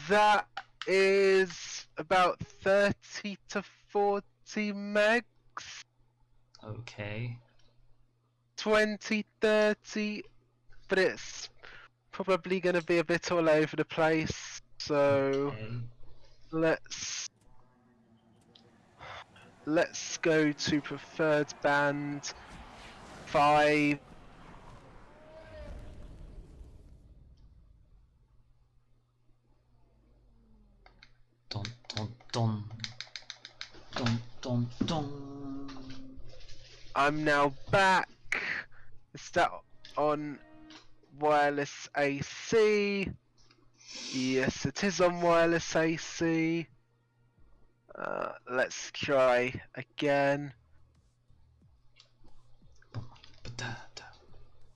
That is about 30 to 40 megs. Okay. 20, 30, but it's probably going to be a bit all over the place. So Okay. let's go to preferred band 5. Dun dun dun. Dun dun dun. I'm now back. Is that on wireless AC? Yes, it is on wireless AC. Let's try again. Patata.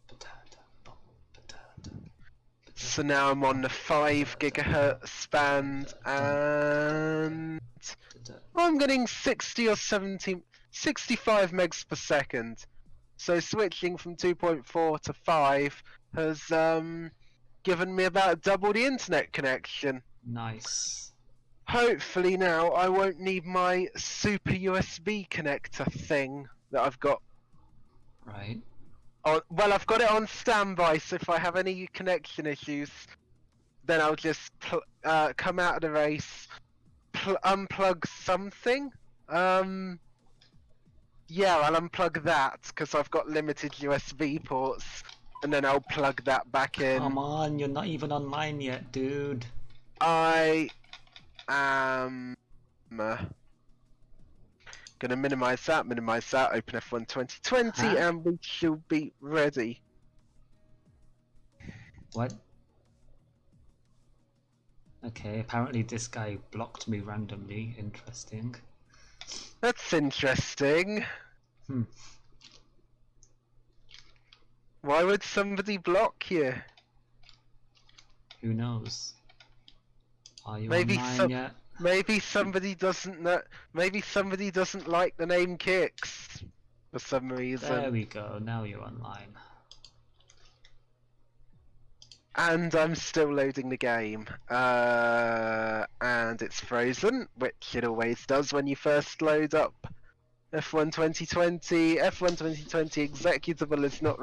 Patata. Patata. So now I'm on the 5 gigahertz band, and I'm getting 60 or 70, 65 megs per second. So switching from 2.4 to 5 has given me about double the internet connection. Nice. Hopefully now I won't need my super USB connector thing that I've got. Right. Well, I've got it on standby, so if I have any connection issues, then I'll just come out of the race, unplug something. Yeah, I'll unplug that because I've got limited USB ports, and then I'll plug that back in. Come on, you're not even online yet, dude. I am gonna minimize that, open F1 2020, Huh? and we shall be ready. What? Okay, apparently this guy blocked me randomly. Interesting. That's interesting. Hmm. Why would somebody block you? Who knows? Are you Maybe online yet? maybe somebody doesn't know. Maybe somebody doesn't like the name Kicks for some reason. There we go. Now you're online. And I'm still loading the game. And it's frozen, which it always does when you first load up F1 2020. F1 2020 executable is not.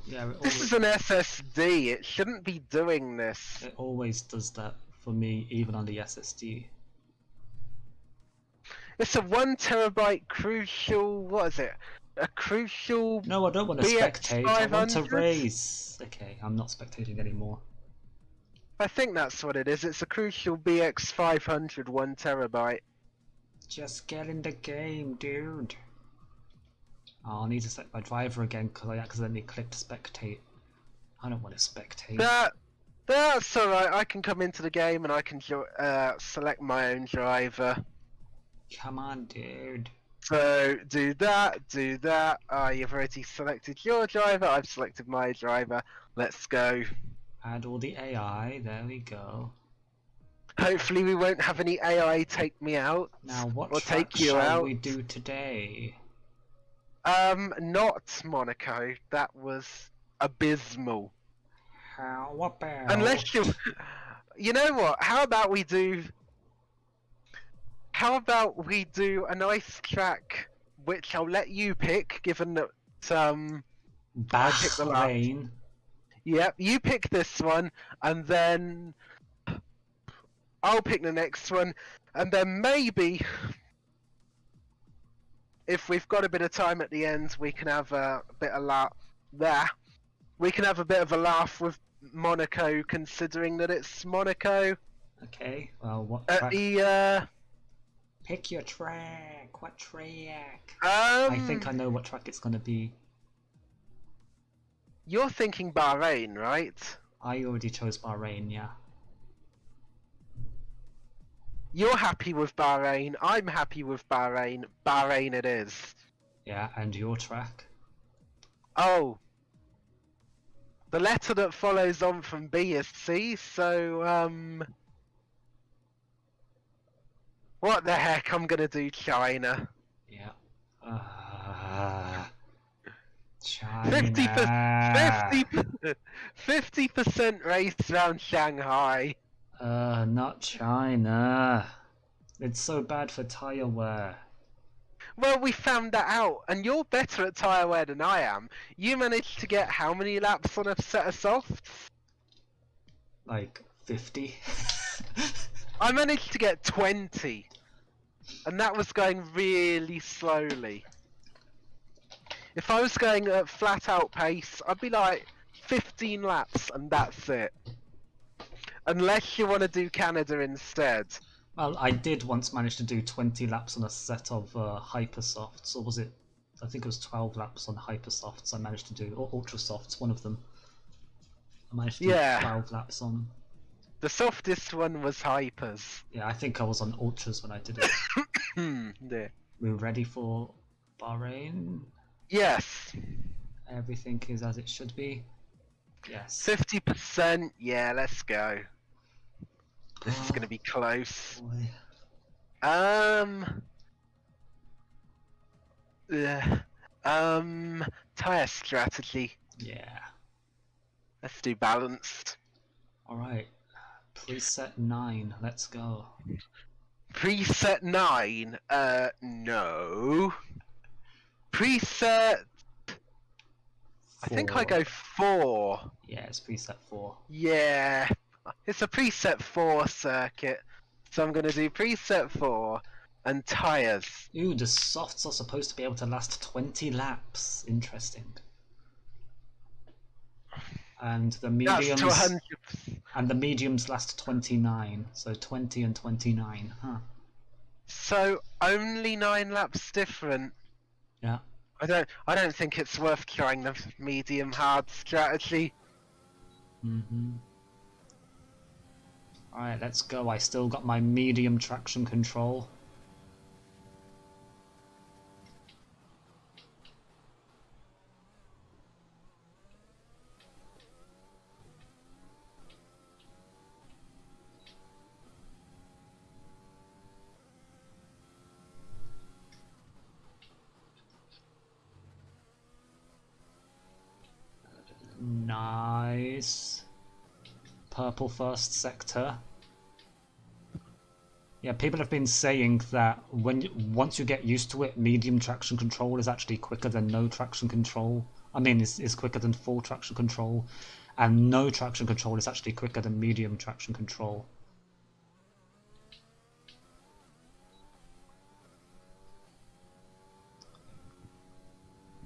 Yeah, This is an SSD. It shouldn't be doing this. it always does that for me, even on the SSD. It's a 1 terabyte crucial. What is it? A crucial. No, I don't want to spectate. I want to BX500? race. Okay, I'm not spectating anymore. I think that's what it is. It's a crucial BX500 1 terabyte. Just get in the game, dude. Oh, I need to select my driver again because I accidentally clicked spectate. I don't want to spectate. That's alright. I can come into the game and I can select my own driver. Come on, dude. So do that. You've already selected your driver. I've selected my driver. Let's go. Add all the AI. There we go. Hopefully we won't have any AI take me out. Now, what or track take you shall out. we do today? Not Monaco. That was abysmal. How about... Unless you know what? How about we do a nice track, which I'll let you pick, given that Bahrain. Yep, you pick this one, and then I'll pick the next one, and then maybe if we've got a bit of time at the end, we can have a bit of we can have a bit of a laugh with Monaco, considering that it's Monaco. Okay, well, what At track? the Pick your track. What track? I I think I know what track it's gonna be. You're thinking Bahrain, right? I already chose Bahrain, yeah. You're happy with Bahrain. I'm happy with Bahrain. Bahrain it is. Yeah, and your track? Oh. The letter that follows on from B is C, so, what the heck, I'm gonna do China. Yeah. China. 50% race around Shanghai. Not China. It's so bad for tire wear. Well, we found that out, and you're better at tyre wear than I am. You managed to get how many laps on a set of softs? Like 50. I managed to get 20, and that was going really slowly. If I was going at flat out pace, I'd be like 15 laps, and that's it. Unless you want to do Canada instead. Well, I did once manage to do 20 laps on a set of hypersofts, or was it? I think it was 12 laps on hypersofts. I managed to do, or ultra softs, one of them. I managed to do 12 laps on. The softest one was hypers. Yeah, I think I was on ultras when I did it. Yeah. We're ready for Bahrain. Yes. Everything is as it should be. Yes. 50%. Yeah, let's go. This is gonna be close. Boy. Tire strategy. Yeah. Let's do balanced. Alright. Preset 9. Let's go. Preset 9? No. Preset... I think I go 4. Yeah, it's preset 4. Yeah. It's a preset 4 circuit. So I'm gonna do preset 4 and tires. Ooh, the softs are supposed to be able to last 20 laps. Interesting. And the mediums That's 200%. and the mediums last 29. So 20 and 29. Huh. So only 9 laps different. Yeah. I don't think it's worth trying the medium hard strategy. Alright, let's go. I still got my medium traction control. Nice. Purple first sector. Yeah, people have been saying that once you get used to it, medium traction control is actually quicker than no traction control. I mean, is quicker than full traction control, and no traction control is actually quicker than medium traction control.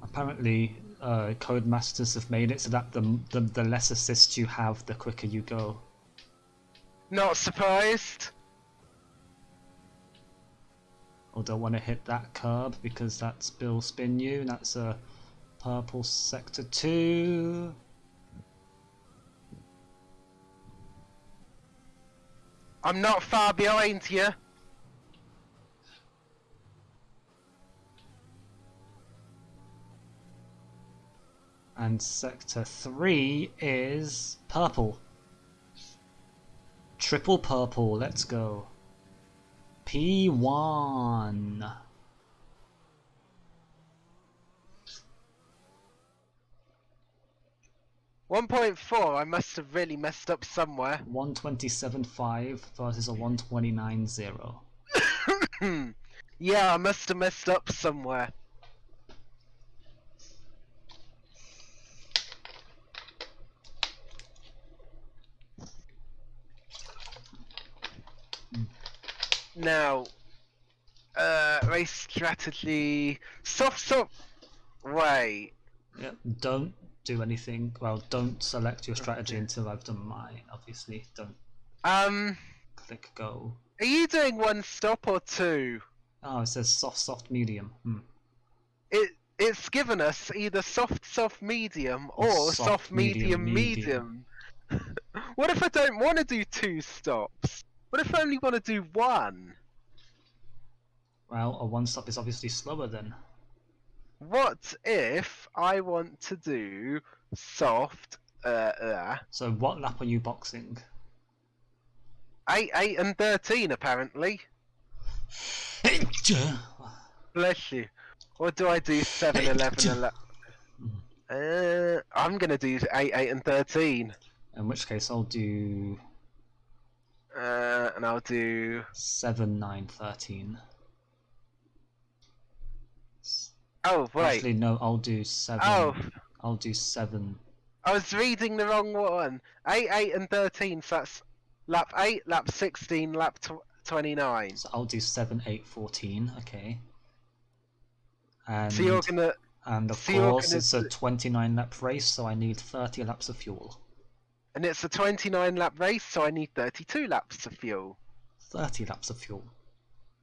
Apparently, Codemasters have made it so that the less assists you have, the quicker you go. Not surprised. Or don't want to hit that curb because that's Bill Spin You. That's a purple sector 2. I'm not far behind you. And sector 3 is purple. Triple purple, let's go. P1. .4, I must have really messed up somewhere. 127.5 versus a 129.0. Yeah, I must have messed up somewhere. Now, race strategy. Soft. Wait. Yep, don't do anything. Well, don't select your strategy until I've done mine, obviously. Don't click go. Are you doing 1 stop or 2? Oh, it says soft, medium. It's given us either soft, medium, or soft, medium. What if I don't want to do 2 stops? What if I only want to do 1? Well, a 1 stop is obviously slower then. What if I want to do soft, So what lap are you boxing? 8, 8 and 13 apparently. Bless you. Or do I do 7, 11, 11? I'm gonna do 8, 8 and 13. In which case I'll do And I'll do 7, 9, 13. Oh wait. Actually, no, I'll do 7. Oh, I'll do 7. I was reading the wrong one. 8, 8, and 13. So that's lap 8, lap 16, lap 29. So I'll do 7, 8, 14. Okay. And So you're gonna. and of So you're course gonna. it's a 29 lap race, so I need 30 laps of fuel. And it's a 29 lap race, so I need 32 laps of fuel. 30 laps of fuel.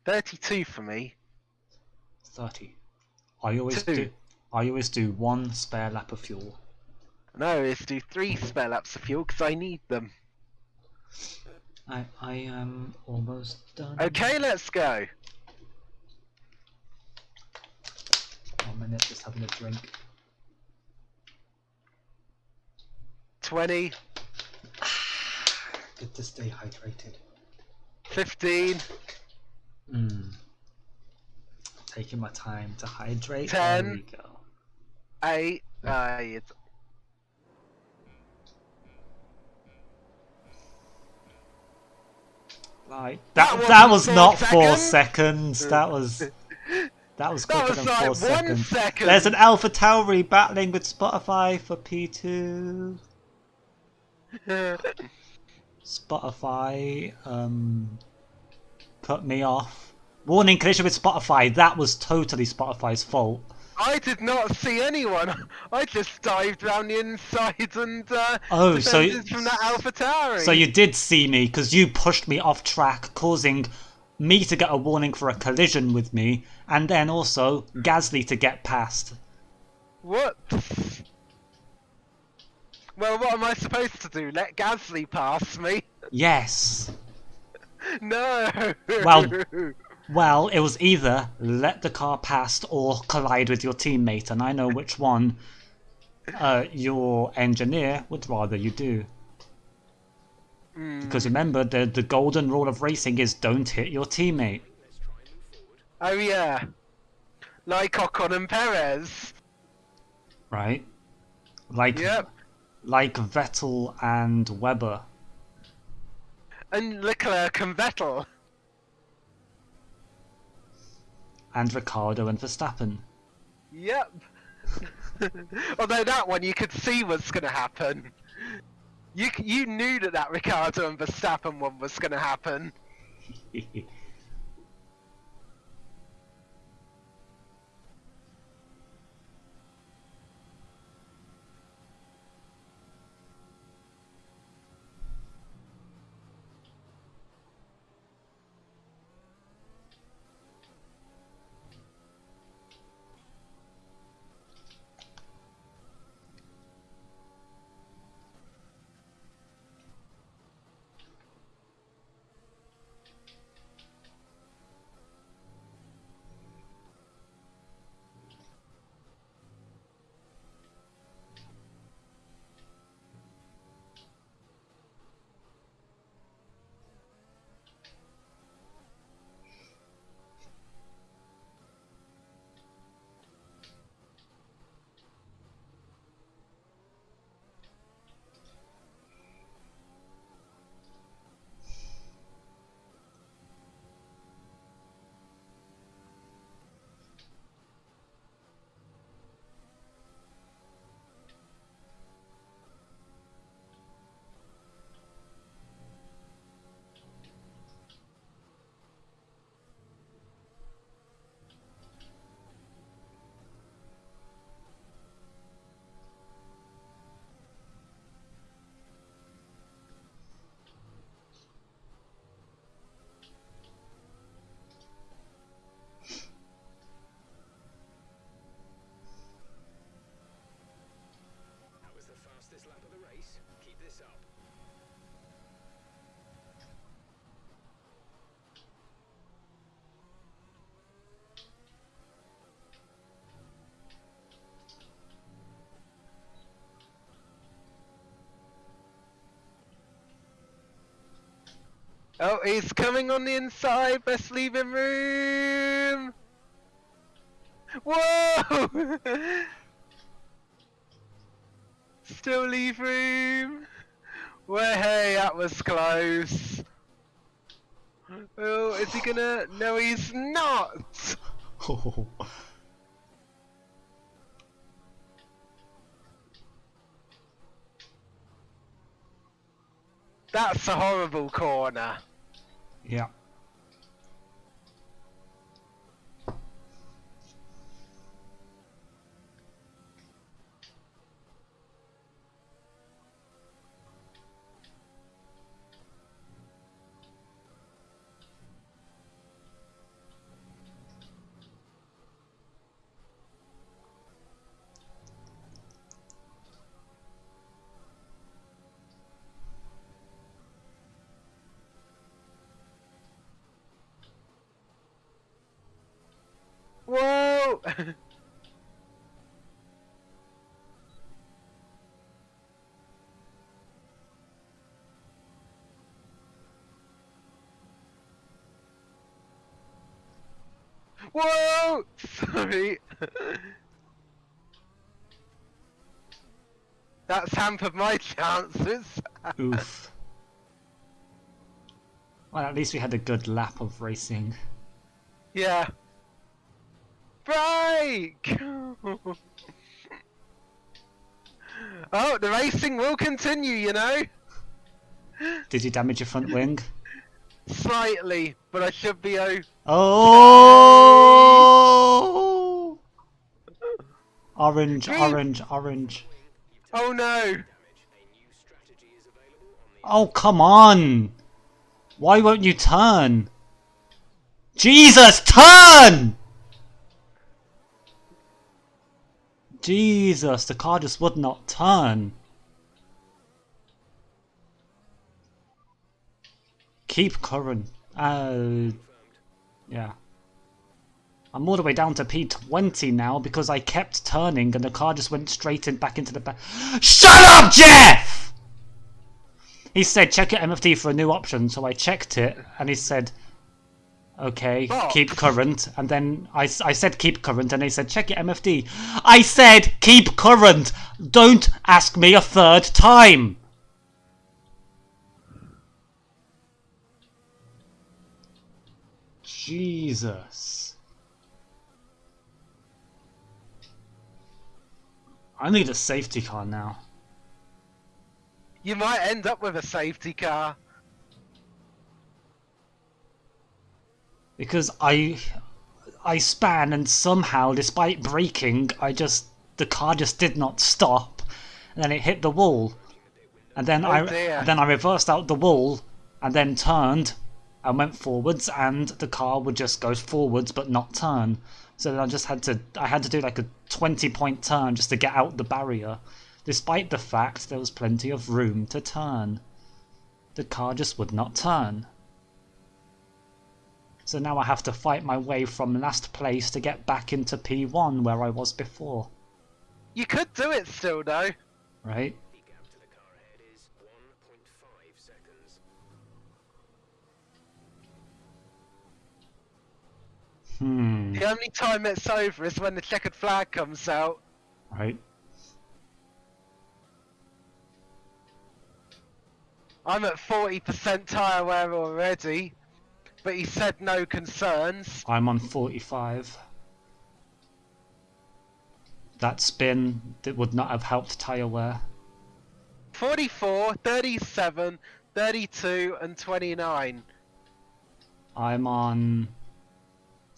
32 for me. 30. I always 2. do 1 spare lap of fuel. No, it's do 3 spare laps of fuel because I need them. I am almost done. Okay, let's go. 1 minute, just having a drink. 20. Good to stay hydrated. 15. Taking my time to hydrate. 10. There we go. 8. It's... Like That was wasn't not 4 4 seconds. seconds. That was quicker was than like 4 1 seconds. second. There's an Alpha Tauri battling with Spotify for P2. Spotify cut me off. Warning, collision with Spotify. That was totally Spotify's fault. I did not see anyone. I just dived around the inside and Oh, defended from that Alpha Tauri. So you did see me because you pushed me off track, causing me to get a warning for a collision with me, and then also Gasly to get past. What? Well, what am I supposed to do? Let Gasly pass me? Yes. No. Well, it was either let the car pass or collide with your teammate, and I know which one your engineer would rather you do. Because remember, the golden rule of racing is don't hit your teammate. Oh yeah. Like Ocon and Perez. Right? Like Vettel and Webber. And Leclerc and Vettel. And Ricciardo and Verstappen. Yep. Although that one you could see what's going to happen. You knew that Ricciardo and Verstappen one was going to happen. Oh, he's coming on the inside. Best leave him room. Whoa! Still leave room. Well, hey, that was close. Oh, is he gonna? No, he's not! That's a horrible corner. Yeah. Whoa! Whoa! Sorry. That's hampered my chances. Oof. Well, at least we had a good lap of racing. Yeah. Break! Oh, the racing will continue, you know? Did you damage your front wing? Slightly, but I should be okay. Oh! Orange, Green. orange, orange. Oh no! Oh, come on! Why won't you turn? Jesus, turn! Jesus, the car just would not turn. Keep current. Yeah. I'm all the way down to P20 now because I kept turning and the car just went straight in back into the back. Shut up, Jeff! He said check your MFD for a new option, so I checked it and he said, okay, keep current. And then I said keep current and he said check your MFD. I said keep current! Don't ask me a third time! Jesus. I need a safety car now. You might end up with a safety car. Because I span and somehow, despite braking, the car just did not stop, and then it hit the wall, and then I reversed out the wall, and then turned, and went forwards, and the car would just go forwards but not turn. So then I had to do like a 20-point turn just to get out the barrier, despite the fact there was plenty of room to turn. The car just would not turn. So now I have to fight my way from last place to get back into P1 where I was before. You could do it still though. Right? The only time it's over is when the checkered flag comes out. Right. I'm at 40% tyre wear already, but he said no concerns. I'm on 45. That spin that would not have helped tyre wear. 44, 37, 32 and 29. I'm on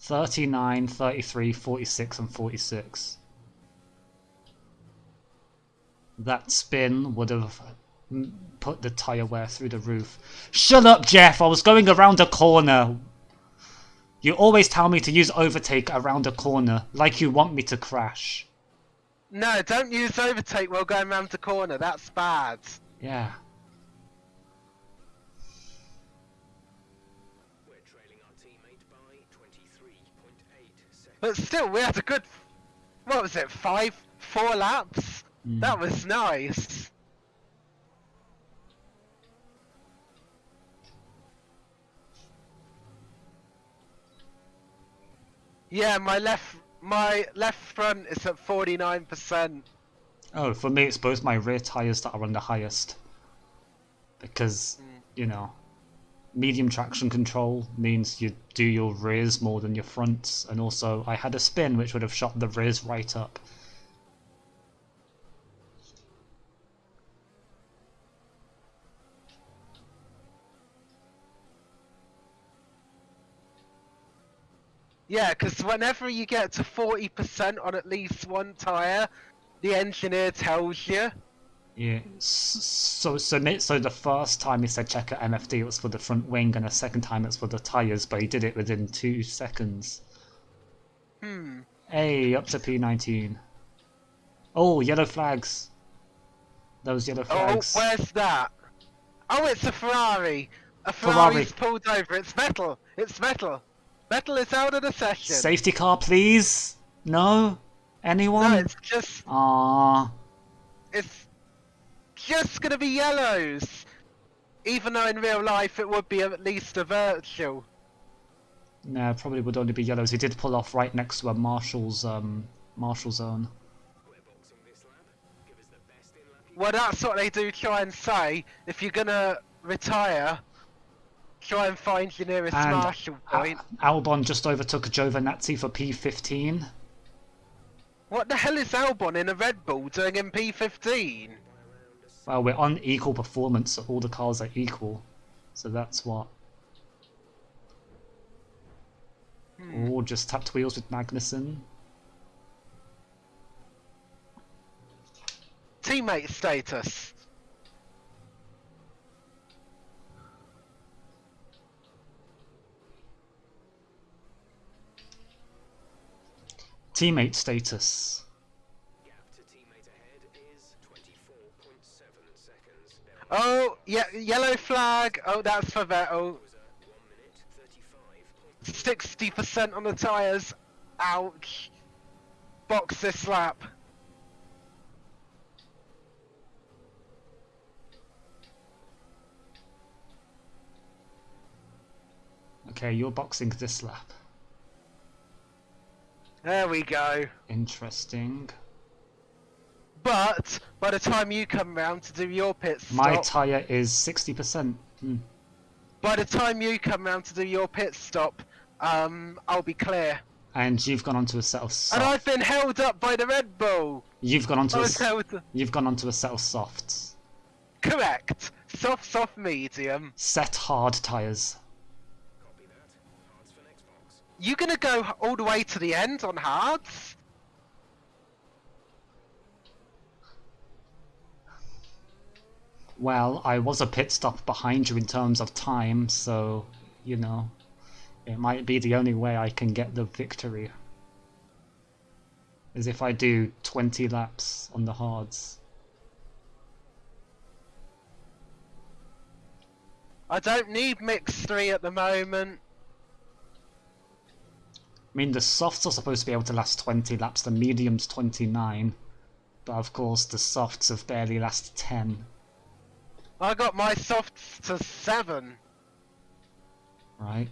39, 33, 46 and 46. That spin would have put the tyre wear through the roof. Shut up, Jeff! I was going around a corner. You always tell me to use overtake around a corner, like you want me to crash. No, don't use overtake while going round the corner. That's bad. Yeah. But still, we had a good, what was it, 4 laps? That was nice. Yeah, my left front is at 49%. Oh, for me it's both my rear tyres that are on the highest. Because, you know, medium traction control means you do your rears more than your fronts, and also I had a spin which would have shot the rears right up. Yeah, because whenever you get to 40% on at least one tyre, the engineer tells you. Yeah. So the first time he said check at MFD, it was for the front wing, and the second time it's for the tyres, but he did it within 2 seconds. Hey, up to P19. Oh, yellow flags. Those yellow flags. Oh, where's that? Oh, it's a Ferrari. A Ferrari. Ferrari's pulled over. It's metal. It's metal. Metal is out of the session. Safety car, please. No. Anyone? No, it's just. Ah. It's just gonna be yellows. Even though in real life it would be at least a virtual. No, probably would only be yellows. He did pull off right next to a marshal's marshal zone. Well, that's what they do try and say. If you're gonna retire, try and find your nearest And marshal point. Albon just overtook Giovinazzi for P15. What the hell is Albon in a Red Bull doing in P15? Well, we're on equal performance, so all the cars are equal. So that's what. Oh, just tapped wheels with Magnussen. Teammate status. Teammate status. Oh, yeah, yellow flag. Oh, that's for Vettel. 60% on the tyres. Ouch. Box this lap. Okay, you're boxing this lap. There we go. Interesting. But by the time you come round to do your pit stop, My tyre is 60%. by the time you come round to do your pit stop, I'll be clear. And you've gone onto a set of softs. And I've been held up by the Red Bull. You've gone onto You've gone onto a set of softs. Correct. Soft, medium. Set hard tyres. You gonna go all the way to the end on hards? Well, I was a pit stop behind you in terms of time, so, you know, it might be the only way I can get the victory. Is if I do 20 laps on the hards. I don't need mix 3 at the moment. I mean, the softs are supposed to be able to last 20 laps, the mediums 29. But of course, the softs have barely lasted 10. I got my softs to 7. Right.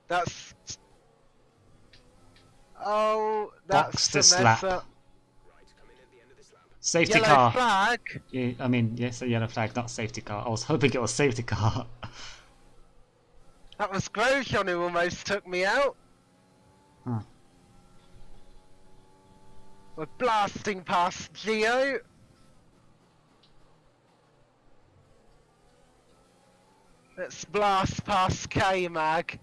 That's... Oh, that's Box this lap. Safety Yellow car. flag. Yeah, I mean, yes, a yellow flag, not safety car. I was hoping it was safety car. That was Grosjean who almost took me out. Huh. We're blasting past Gio. Let's blast past K-Mag.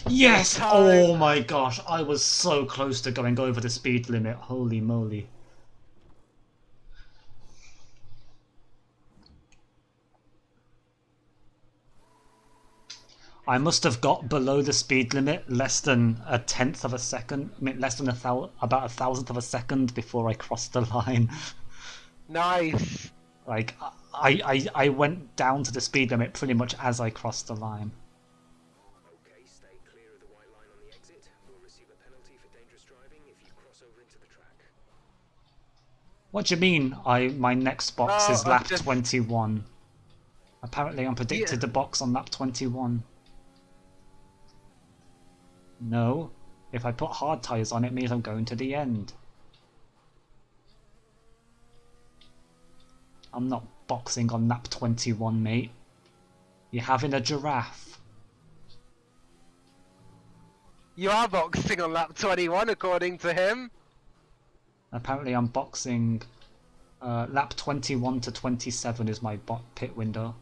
Yes! Time. Oh my gosh, I was so close to going over the speed limit. Holy moly. I must have got below the speed limit less than a tenth of a second, I mean, less than about a thousandth of a second before I crossed the line. Nice. Like, I went down to the speed limit pretty much as I crossed the line. Okay, stay clear of the white line on the exit. You'll receive a penalty for dangerous driving if you cross over into the track. What do you mean? My next box Oh, is I've lap just- 21. Apparently, I'm predicted Yeah. the box on lap 21. No, if I put hard tires on, it means I'm going to the end. I'm not boxing on lap 21, mate. You're having a giraffe. You are boxing on lap 21, according to him. Apparently, I'm boxing. Lap 21 to 27 is my pit window.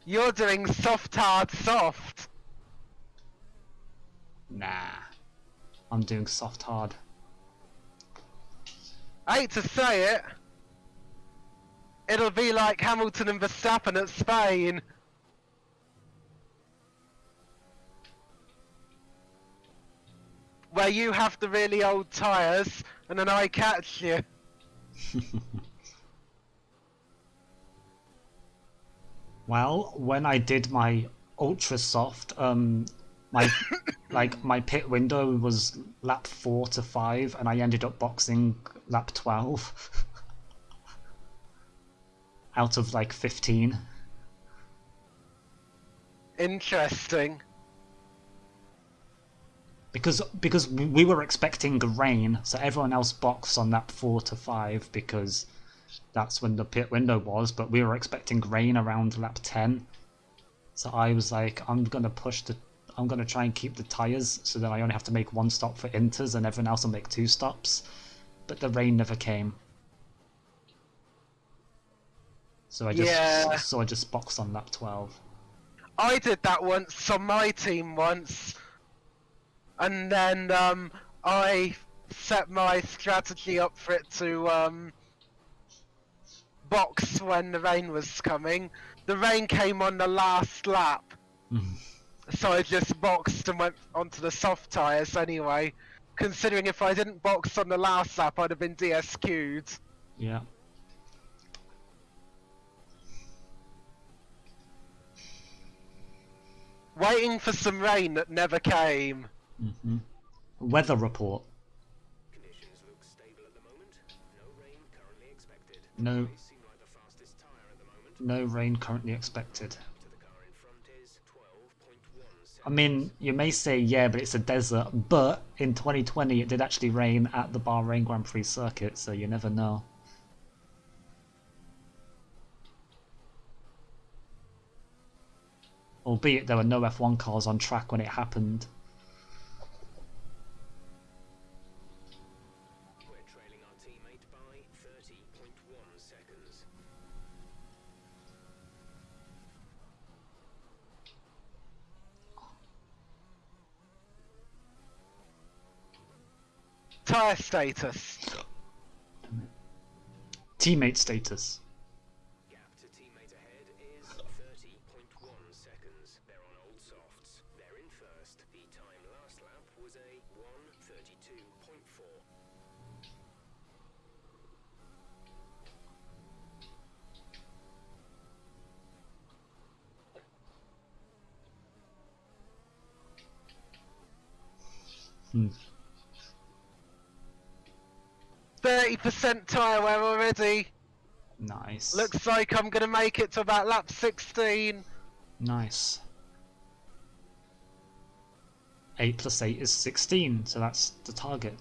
You're doing soft, hard, soft. Nah, I'm doing soft hard. I hate to say it. It'll be like Hamilton and Verstappen at Spain. Where you have the really old tyres, and then I catch you. Well, when I did my ultra soft, my my pit window was lap 4 to 5, and I ended up boxing lap 12 out of like 15. Interesting. Because we were expecting rain, so everyone else boxed on lap 4 to 5 because that's when the pit window was, but we were expecting rain around lap 10. So I was like, I'm gonna try and keep the tyres so that I only have to make one stop for inters and everyone else will make 2 stops. But the rain never came. So I just boxed on lap 12. I did that once on my team once. And then I set my strategy up for it to box when the rain was coming. The rain came on the last lap, so I just boxed and went onto the soft tyres anyway. Considering if I didn't box on the last lap, I'd have been DSQ'd. Yeah. Waiting for some rain that never came. Weather report. Conditions look stable at the moment. No rain currently expected. No, They seem like the fastest tyre at the moment. no rain currently expected. To the car in front is 12.1 seconds. I mean, you may say, yeah, but it's a desert. But in 2020, it did actually rain at the Bahrain Grand Prix circuit, so you never know. Albeit there were no F1 cars on track when it happened. We're trailing our teammate by 30.1 seconds. Tyre status. Teammate status. Gap to teammate ahead is 30.1 seconds. They're on old softs. They're in first. The time last lap was a 1:32.4. Hmm. 30% tyre wear already. Nice. Looks like I'm gonna make it to about lap 16. Nice. 8 plus 8 is 16, so that's the target.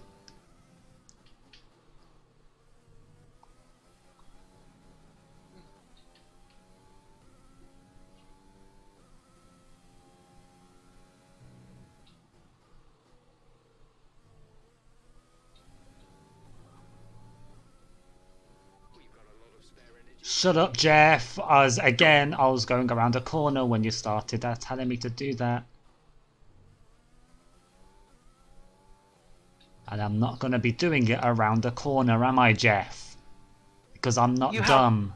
We've got a lot of spare energy. Shut up, Jeff! I was going around a corner when you started telling me to do that. And I'm not going to be doing it around a corner, am I, Jeff? Because I'm not dumb.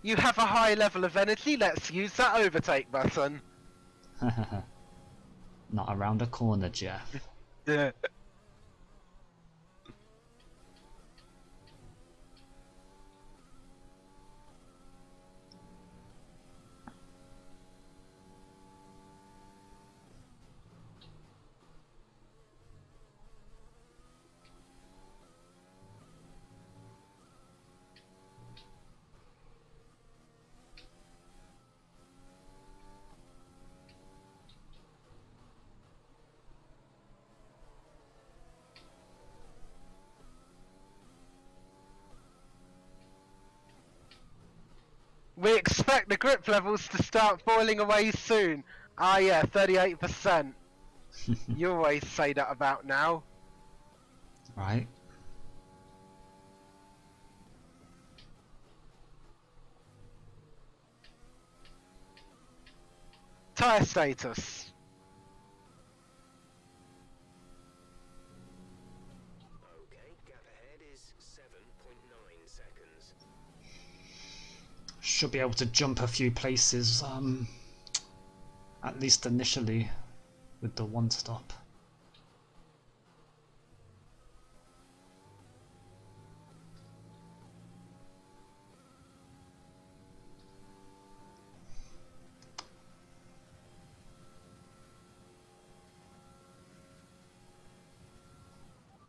You have a high level of energy, let's use that overtake button. Not around a corner, Jeff. Yeah. We expect the grip levels to start falling away soon. Ah yeah, 38%. You always say that about now. Right. Tyre status. Okay, gap ahead is 7.9 seconds. Should be able to jump a few places, at least initially, with the one stop.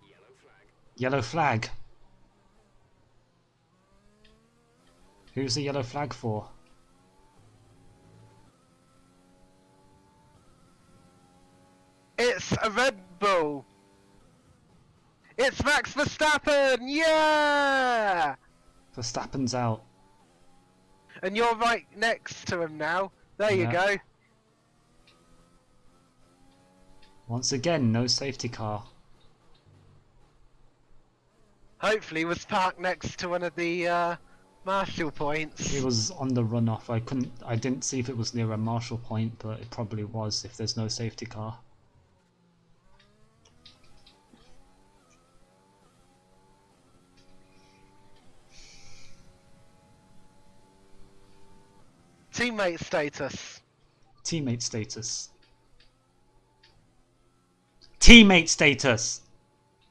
Yellow flag. Yellow flag. Who's the yellow flag for? It's a Red Bull. It's Max Verstappen. Yeah. Verstappen's out. And you're right next to him now. There you Yeah. go. Once again, no safety car. Hopefully he was parked next to one of the Marshall points. It was on the runoff. I didn't see if it was near a Marshall point, but it probably was if there's no safety car. Teammate status. Teammate status. Teammate status!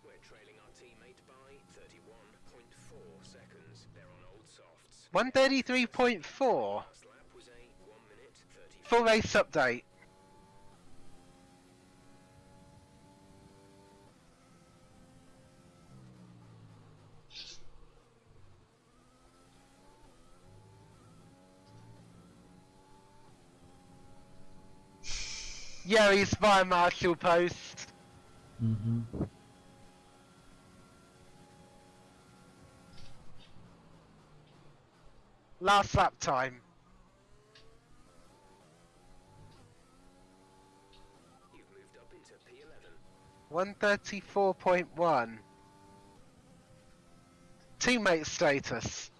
We're trailing our teammate by 31.4 seconds. They're on old softs. 133.4. Last lap was a 1 minute 30. Full race update. Yeah, he's by Marshall post. Mm-hmm. Last lap time. You've moved up into P11. 134.1. Teammate status.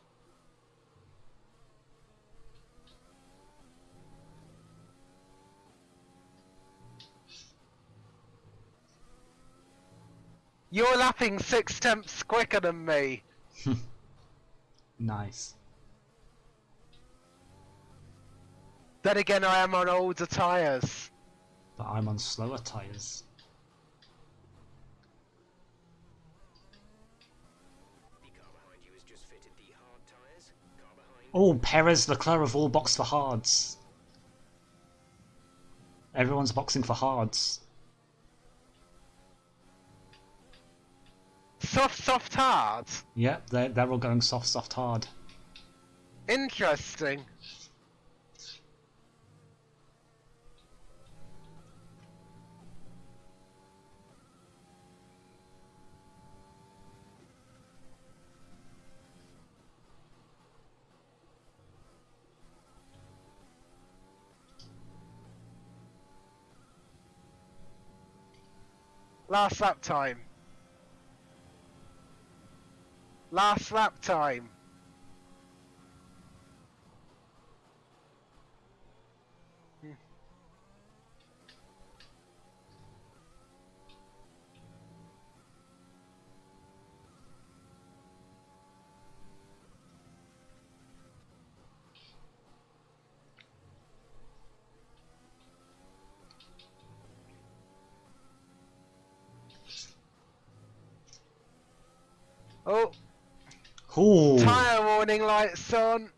You're lapping 6 tenths quicker than me. Nice. Then again, I am on older tyres. But I'm on slower tyres. The car behind you has just fitted the hard tyres. Car behind. Oh, Perez Leclerc have all boxed for hards. Everyone's boxing for hards. Soft, hard. Yep, they're all going soft, hard. Interesting. Last lap time. Last lap time. Oh, Ooh. tyre warning lights on.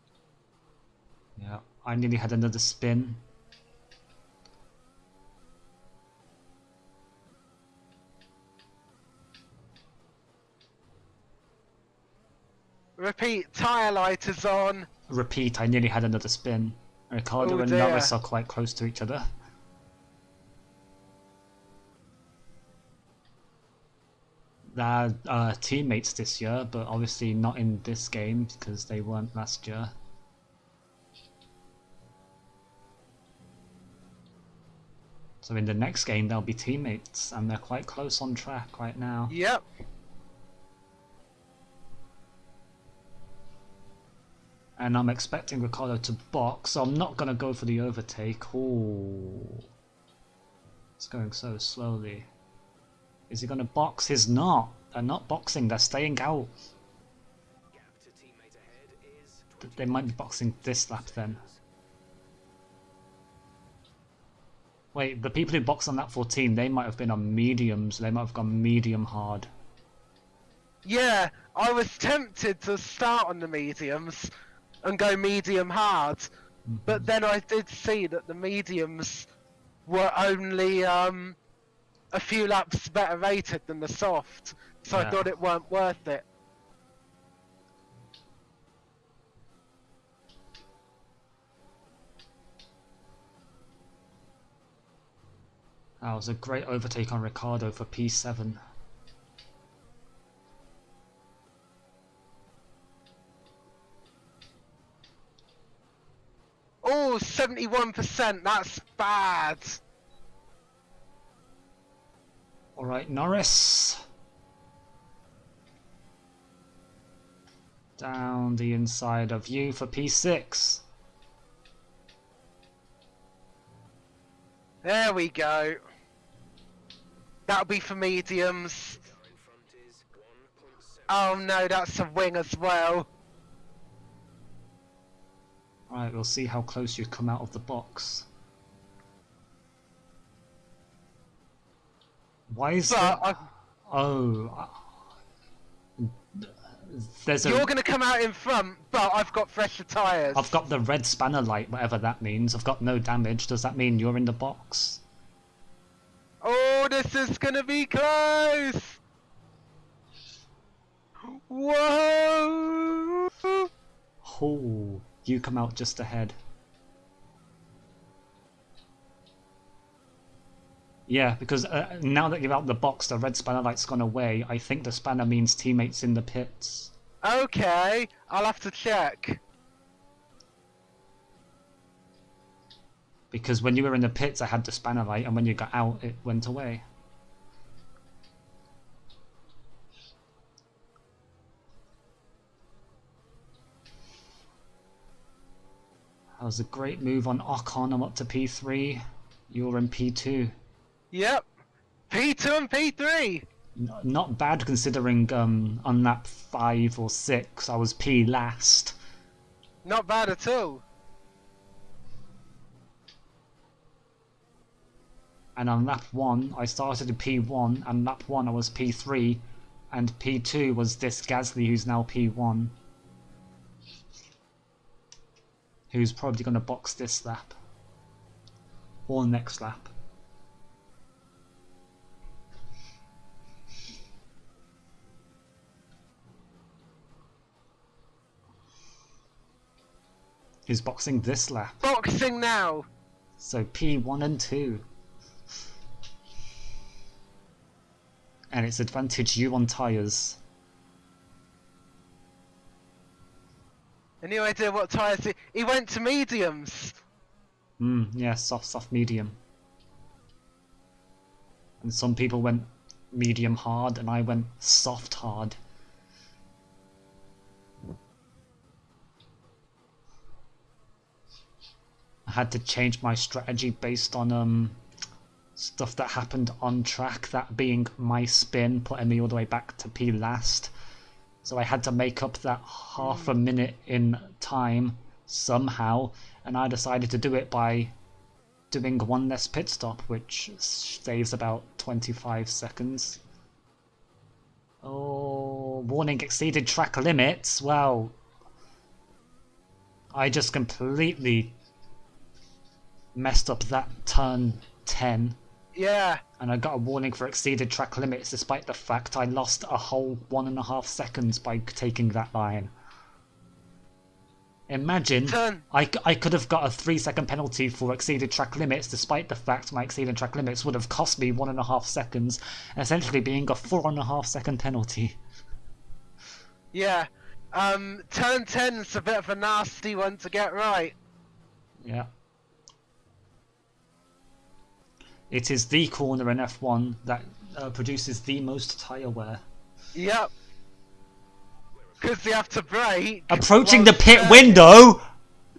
Yeah, I nearly had another spin. Repeat, tyre light is on. Repeat, I nearly had another spin. Ricardo Oh and dear. Norris are quite close to each other. They're teammates this year, but obviously not in this game because they weren't last year. So in the next game they'll be teammates, and they're quite close on track right now. Yep. And I'm expecting Ricardo to box, so I'm not going to go for the overtake. Ooh. It's going so slowly. Is he going to box? He's not. They're not boxing, they're staying out. Gap to teammate ahead is They might be boxing this lap then. Wait, the people who boxed on lap 14, they might have been on mediums. They might have gone medium hard. Yeah, I was tempted to start on the mediums and go medium hard, but then I did see that the mediums were only a few laps better rated than the soft, so Yeah. I thought it weren't worth it. That was a great overtake on Ricardo for P7. Oh, 71%, that's bad. Alright, Norris. Down the inside of you for P6. There we go. That'll be for mediums. car in front is 1.7. Oh no, that's a wing as well. Alright, we'll see how close you come out of the box. Why is But that? Oh. There's a... you're going to come out in front, but I've got fresher tyres. I've got the red spanner light, whatever that means. I've got no damage. Does that mean you're in the box? Oh, this is going to be close. Whoa. Oh, you come out just ahead. Yeah, because now that you're out the box, the red spanner light's gone away. I think the spanner means teammates in the pits. Okay, I'll have to check. Because when you were in the pits, I had the spanner light, and when you got out, it went away. That was a great move on Ocon. I'm up to P3. You're in P2. Yep. P2 and P3. Not bad considering on lap 5 or 6 I was P last. Not bad at all. And on lap 1 I started in P1, and lap 1 I was P3, and P2 was this Gasly who's now P1. Who's probably going to box this lap. Or next lap. Who's boxing this lap. Boxing now. So P1 and 2. And it's advantage you on tyres. Any idea what tyres he went to mediums. Yeah, soft, medium. And some people went medium hard, and I went soft hard. I had to change my strategy based on stuff that happened on track, that being my spin, putting me all the way back to P last. So I had to make up that half a minute in time somehow, and I decided to do it by doing one less pit stop, which saves about 25 seconds. Oh, warning, exceeded track limits. Well, I just completely messed up that turn 10. Yeah. And I got a warning for exceeded track limits, despite the fact I lost a whole 1.5 seconds by taking that line. Imagine, I could have got a 3-second penalty for exceeded track limits, despite the fact my exceeded track limits would have cost me 1.5 seconds, essentially being a 4.5 second penalty. Yeah. Turn 10's a bit of a nasty one to get right. Yeah. It is the corner in F1 that produces the most tyre wear. Yep. Because they have to brake. Approaching while the pit turning. window?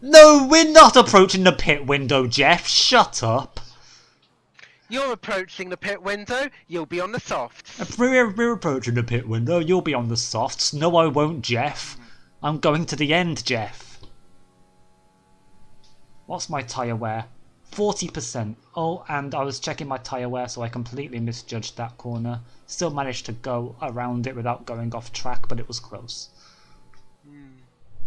No, we're not approaching the pit window, Jeff. Shut up. You're approaching the pit window, you'll be on the softs. We're approaching the pit window. You'll be on the softs. No, I won't, Jeff. I'm going to the end, Jeff. What's my tyre wear? 40%. Oh, and I was checking my tyre wear, so I completely misjudged that corner. Still managed to go around it without going off track, but it was close.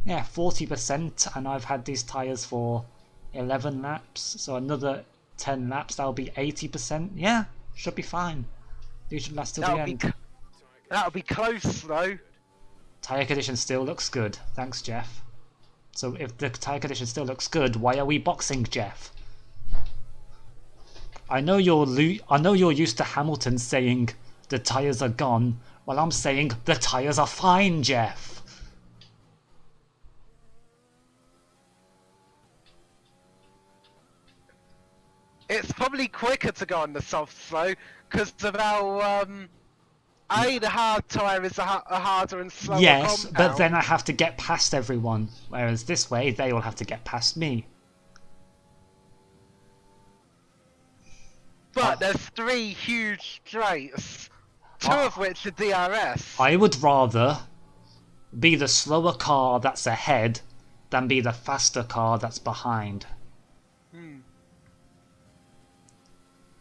Yeah, 40%, and I've had these tyres for 11 laps, so another 10 laps, that'll be 80%. Yeah, should be fine. These should last till the end. That'll be close, though. Tyre condition still looks good. Thanks, Jeff. So if the tyre condition still looks good, why are we boxing, Jeff? I know you're used to Hamilton saying the tyres are gone. Well, I'm saying the tyres are fine, Jeff. It's probably quicker to go on the softs, though, because of how, the hard tyre is a harder and slower Yes, compound. but then I have to get past everyone, whereas this way they all have to get past me. But there's 3 huge straights, 2 of which are DRS. I would rather be the slower car that's ahead than be the faster car that's behind.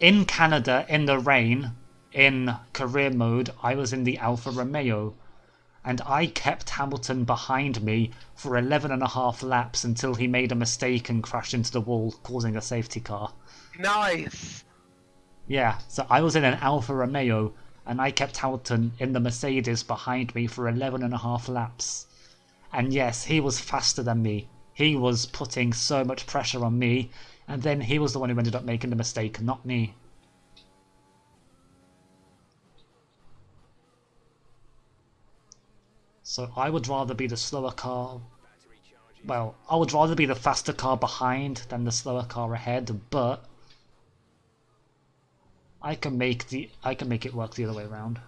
In Canada, in the rain, in career mode, I was in the Alfa Romeo, and I kept Hamilton behind me for 11.5 laps until he made a mistake and crashed into the wall, causing a safety car. Nice. Yeah, so I was in an Alfa Romeo, and I kept Hamilton in the Mercedes behind me for 11.5 laps. And yes, he was faster than me. He was putting so much pressure on me, and then he was the one who ended up making the mistake, not me. So I would rather be the slower car. Well, I would rather be the faster car behind than the slower car ahead, but I can make it work the other way around.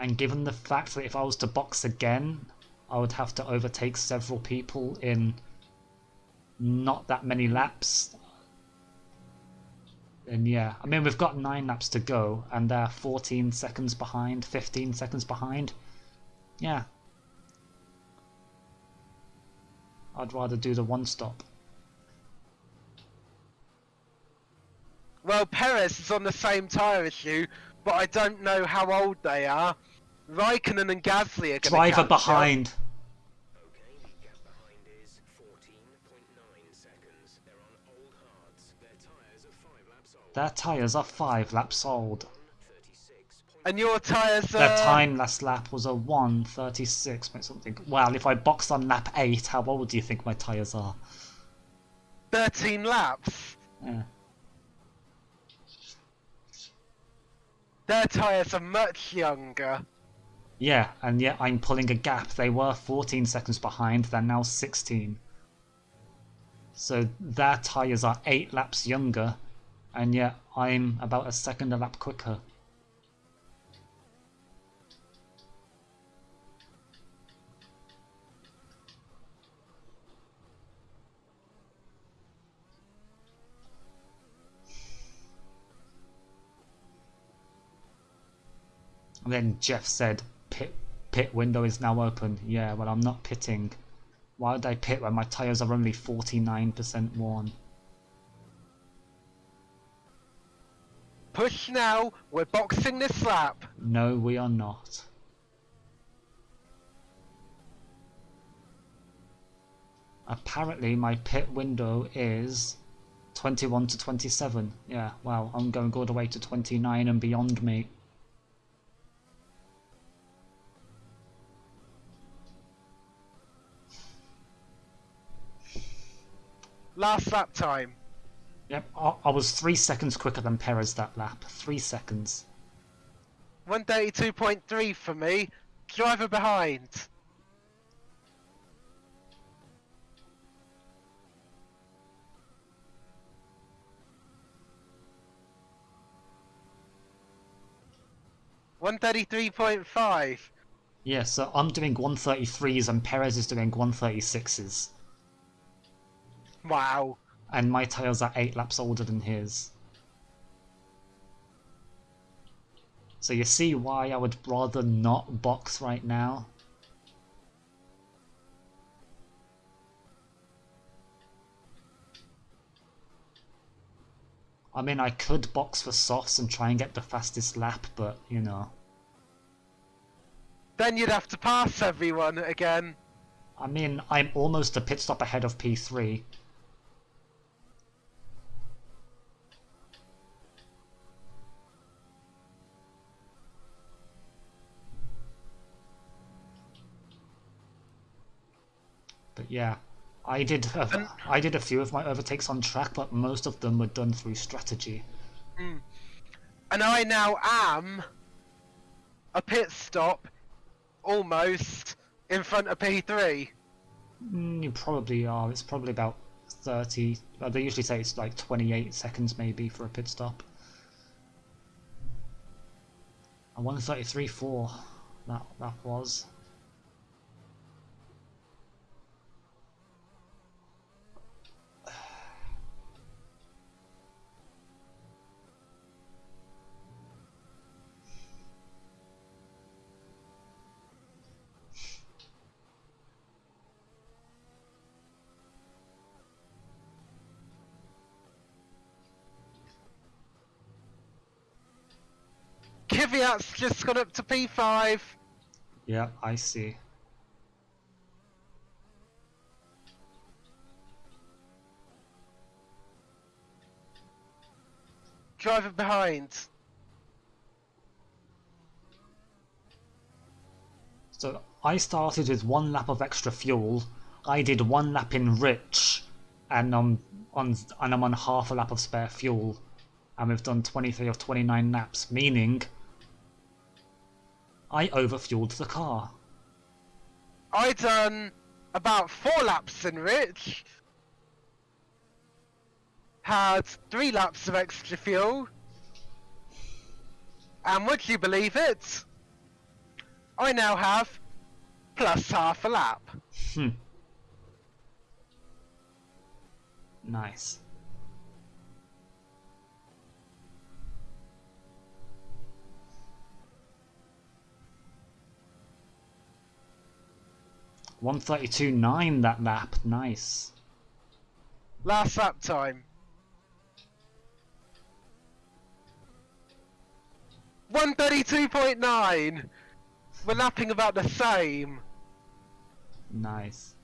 And given the fact that if I was to box again, I would have to overtake several people in not that many laps. And yeah, I mean, we've got 9 laps to go, and they're 14 seconds behind, 15 seconds behind. Yeah. I'd rather do the one stop. Well, Perez is on the same tyre as you, but I don't know how old they are. Raikkonen and Gasly are going to Driver behind. Okay, the gap behind is 14.9 seconds. They're on old hards. Their tyres are 5 laps old. Their tyres are 5 laps old. 36. And your tyres are... Their time last lap was a 1:36 point something. Well, if I boxed on lap 8, how old do you think my tyres are? 13 laps. Yeah. Their tyres are much younger. Yeah, and yet I'm pulling a gap. They were 14 seconds behind, they're now 16. So their tyres are 8 laps younger, and yet I'm about a second a lap quicker. And then Jeff said, pit window is now open. Yeah, well, I'm not pitting. Why would I pit when my tyres are only 49% worn? Push now, we're boxing this lap. No, we are not. Apparently my pit window is 21 to 27. Yeah, well, I'm going all the way to 29 and beyond, mate. Last lap time. Yep, I was 3 seconds quicker than Perez that lap. 3 seconds. 132.3 for me. Driver behind. 133.5. Yeah, so I'm doing 133s and Perez is doing 136s. Wow. And my tyres are 8 laps older than his. So you see why I would rather not box right now? I mean, I could box for softs and try and get the fastest lap, but, you know. Then you'd have to pass everyone again. I mean, I'm almost a pit stop ahead of P3. But yeah, I did a few of my overtakes on track, but most of them were done through strategy. And I now am a pit stop almost in front of P3. You probably are. It's probably about 30. They usually say it's like 28 seconds maybe for a pit stop. A 1:33.4. That was. Kvyat's just gone up to P5. Yeah, I see. Driver behind. So I started with 1 lap of extra fuel. I did 1 lap in rich, and I'm on half a lap of spare fuel, and we've done 23 of 29 laps, meaning I overfueled the car. I done about 4 laps in Rich. Had 3 laps of extra fuel. And would you believe it? I now have plus half a lap. Nice. $1:32.9 that lap. Nice. Last lap time. 1:32.9. We're lapping about the same. Nice.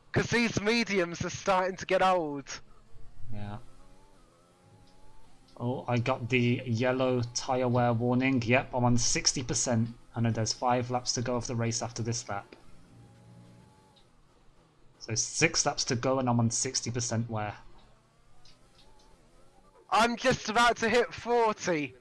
Because these mediums are starting to get old. Yeah. Oh, I got the yellow tyre wear warning. Yep, I'm on 60%. I know there's 5 laps to go of the race after this lap. So 6 laps to go and I'm on 60% wear. I'm just about to hit 40.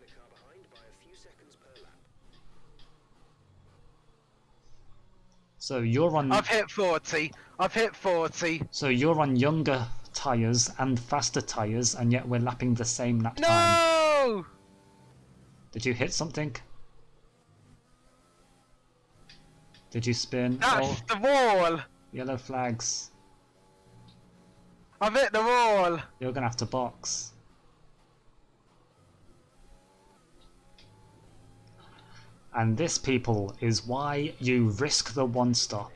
So you're on. I've hit 40. I've hit 40. So you're on younger tyres and faster tyres, and yet we're lapping the same lap time. No! Did you hit something? Did you spin? That's the wall. Yellow flags. I've hit the wall. You're gonna have to box. And this, people, is why you risk the 1 stop.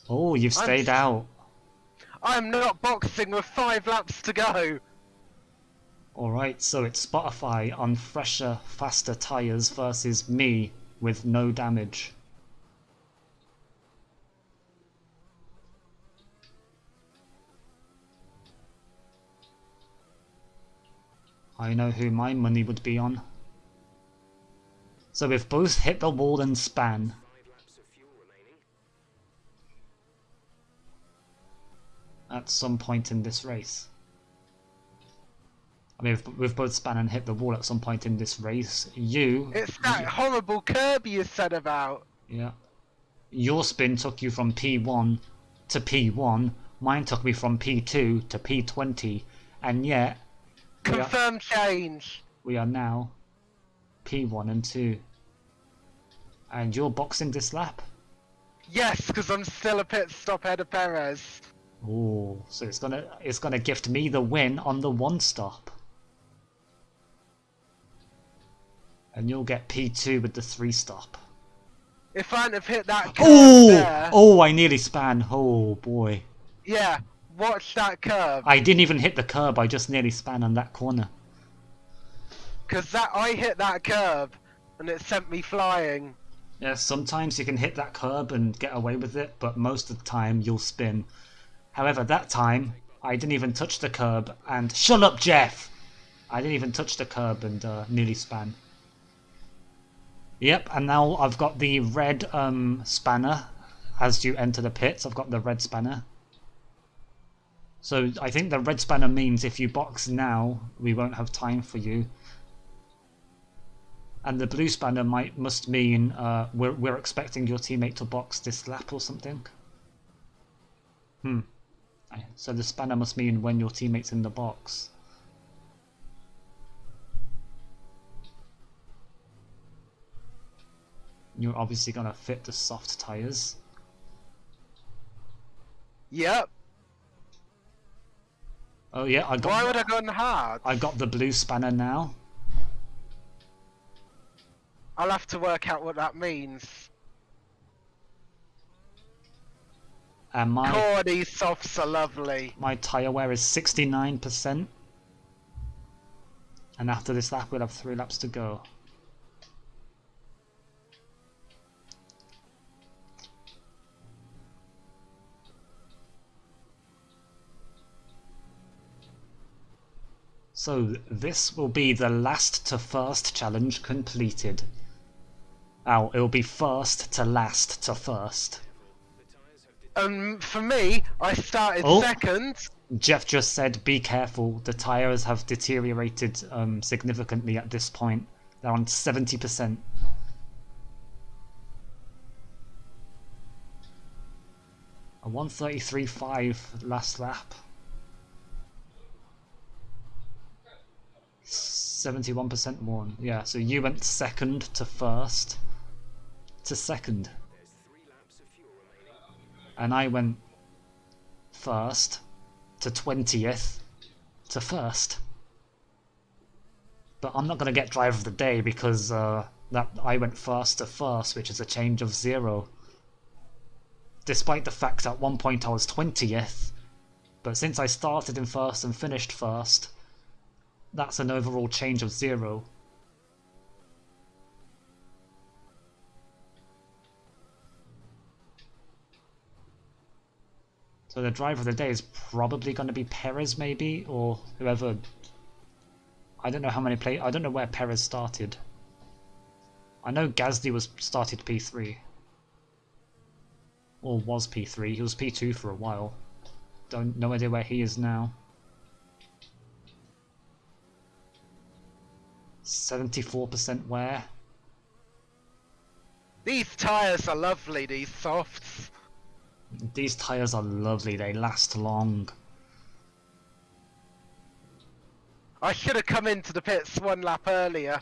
Oh, you've stayed out. I'm not boxing with 5 laps to go. Alright, so it's Spotify on fresher, faster tyres versus me with no damage. I know who my money would be on. So we've both hit the wall and span. At some point in this race. I mean, we've both span and hit the wall at some point in this race. It's that horrible curb you said about. Yeah. Your spin took you from P1 to P1. Mine took me from P2 to P20, and yet Confirm change. we are now P1 and 2. And you're boxing this lap? Yes, because I'm still a pit stop ahead of Perez. Oh, so it's gonna gift me the win on the 1 stop. And you'll get P2 with the 3 stop. If I hadn't have hit that curve there... Oh, I nearly span. Oh boy. Yeah, watch that curve. I didn't even hit the curb, I just nearly span on that corner. Because I hit that curve and it sent me flying. Yeah, sometimes you can hit that curb and get away with it, but most of the time you'll spin. However, that time, I didn't even touch the curb and... Shut up, Jeff! I didn't even touch the curb and nearly span. Yep, and now I've got the red spanner as you enter the pits. I've got the red spanner. So I think the red spanner means if you box now, we won't have time for you. And the blue spanner must mean we're expecting your teammate to box this lap or something. So the spanner must mean when your teammate's in the box. You're obviously gonna fit the soft tires. Yep. Oh yeah, Why would I go on hard? I got the blue spanner now. I'll have to work out what that means. And These softs are lovely. my tyre wear is 69%. And after this lap, we'll have 3 laps to go. So this will be the last to first challenge completed. Oh, it will be first to last to first. For me, I started second. Jeff just said, be careful, the tyres have deteriorated significantly at this point. They're on 70%. A 1:33.5 last lap. 71% more. Yeah, so you went second to first to second. And I went first to 20th to first. But I'm not going to get driver of the day because that I went first to first, which is a change of 0. Despite the fact at one point I was 20th, but since I started in first and finished first, that's an overall change of 0. So the driver of the day is probably going to be Perez, maybe, or whoever. I don't know how many I don't know where Perez started. I know Gasly started P3. Or was P3. He was P2 for a while. No idea where he is now. 74% wear. These tyres are lovely, these softs. These tyres are lovely, they last long. I should have come into the pits 1 lap earlier.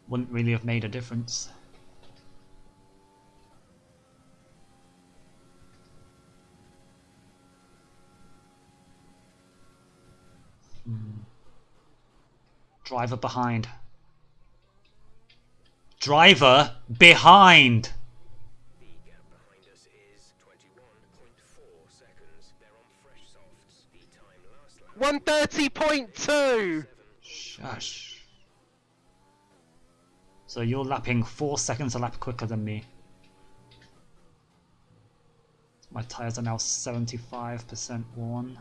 Wouldn't really have made a difference. Driver behind. Driver behind! The gap behind us is 21.4 seconds. They're on fresh softs. The time last lap 130.2! Shush. So you're lapping 4 seconds a lap quicker than me. My tyres are now 75% worn.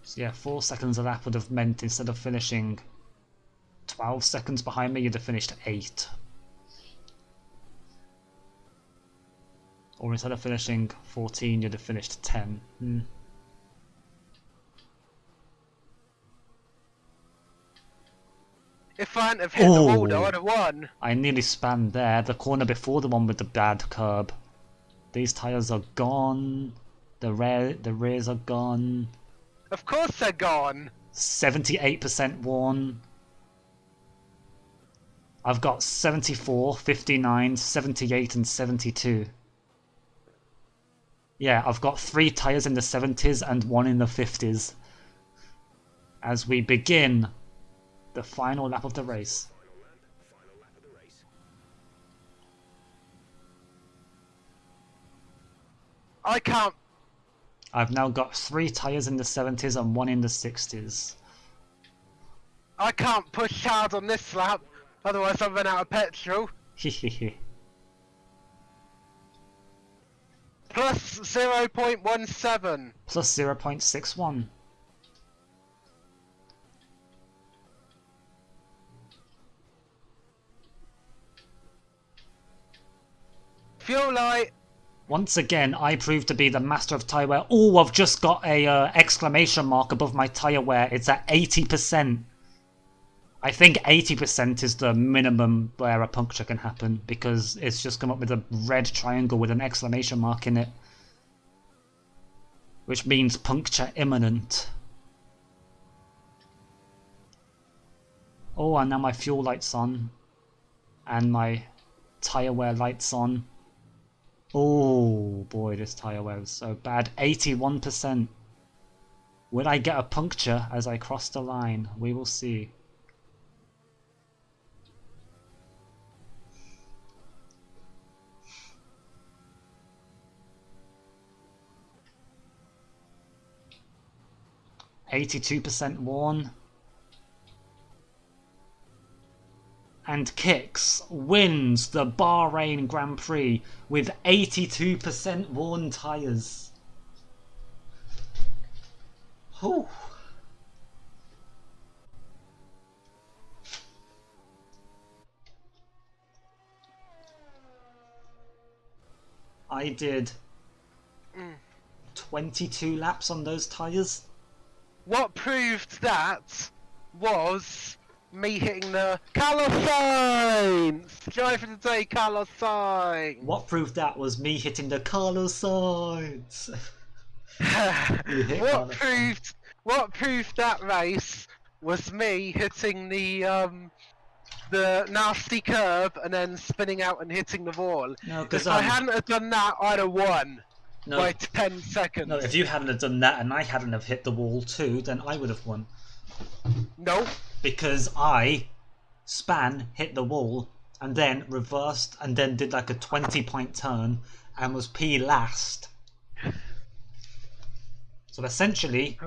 So yeah, 4 seconds a lap would have meant instead of finishing 12 seconds behind me, you'd have finished 8. Or instead of finishing 14, you'd have finished 10. If I hadn't have hit the wall, though, Oh. I'd have won. I nearly spanned there. The corner before the one with the bad curb. These tyres are gone. The rears are gone. Of course they're gone. 78% worn. I've got 74, 59, 78 and 72. Yeah, I've got 3 tyres in the 70s and 1 in the 50s. As we begin the final lap of the race. Final lap of the race. I can't. I've now got 3 tyres in the 70s and 1 in the 60s. I can't push hard on this lap, otherwise I'll run out of petrol. Hehehe. Plus 0.17. Plus 0.61. Fuel light. Once again, I prove to be the master of tyre wear. Oh, I've just got a exclamation mark above my tyre wear. It's at 80%. I think 80% is the minimum where a puncture can happen, because it's just come up with a red triangle with an exclamation mark in it. Which means puncture imminent. Oh, and now my fuel light's on. And my tyre wear light's on. Oh boy, this tyre wear is so bad. 81%. Will I get a puncture as I cross the line? We will see. %82 worn. And Kicks wins the Bahrain Grand Prix with 82% worn tyres. Whew. I did 22 laps on those tyres. What proved that was me hitting the Carlos Sainz! Driver today, Carlos Sainz! What proved that was me hitting the Carlos Sainz. You hit Carlos Sainz. What proved that race was me hitting the nasty curb and then spinning out and hitting the wall. No, If because I hadn't have done that, I'd have won by 10 seconds. No, if you hadn't have done that and I hadn't have hit the wall too, then I would have won. No. Because I hit the wall, and then reversed, and then did like a 20-point turn, and was P last. So essentially,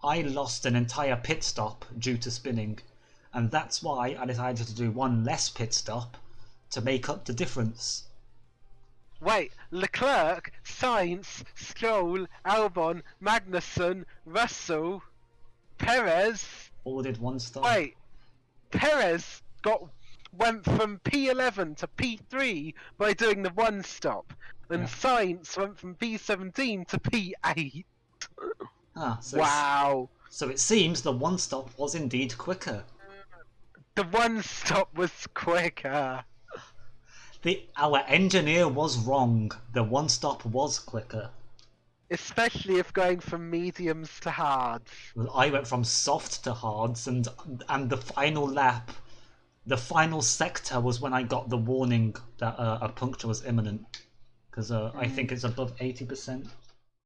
I lost an entire pit stop due to spinning, and that's why I decided to do one less pit stop to make up the difference. Wait, Leclerc, Sainz, Stroll, Albon, Magnussen, Russell, Perez. All did one stop. Wait, Perez went from P11 to P3 by doing the one stop, and Yeah. Sainz went from P17 to P8. So Wow, so it seems the one stop was indeed quicker. the one stop was quicker. Our engineer was wrong. The one stop was quicker. Especially if going from mediums to hards. Well, I went from soft to hards, and the final lap, the final sector was when I got the warning that a puncture was imminent, because I think it's above 80%.